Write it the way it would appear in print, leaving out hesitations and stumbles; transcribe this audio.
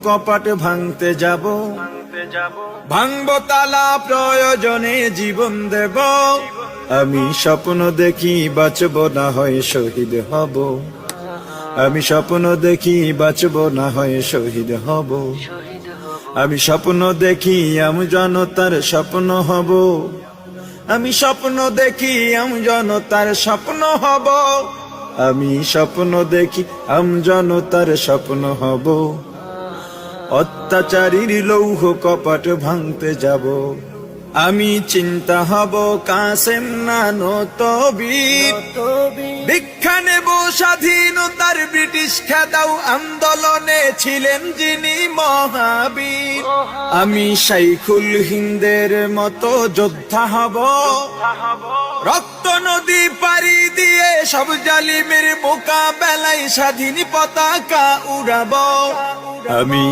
কপাট ভাঙতে যাব, ভাঙবো তালা প্রয়োজনে জীবন দেব। আমি স্বপ্ন দেখি বাঁচব না হয় শহীদ হব। আমি স্বপ্ন দেখি বাঁচব না হয় শহীদ হব। আমি স্বপ্ন দেখি আমি জনতার স্বপ্ন হব। আমি স্বপ্ন দেখি আমি জনতার স্বপ্ন হব। আমি স্বপ্ন দেখি আমি জনতার স্বপ্ন হব। অত্যাচারীর লৌহ কপাট ভাঙতে যাব। আমি চিন্তা হব কাসেম নানত বীর, দীক্ষা নেব স্বাধীনতার ব্রিটিশ খেদাও আন্দোলনে ছিলেন যিনি মহাবীর। আমি শাইখুল হিন্দের মতো যোদ্ধা হব, রক্ত নদী পাড়ি দিয়ে সব জালিমের মোকাবেলায় স্বাধীন পতাকা উড়াবো। আমি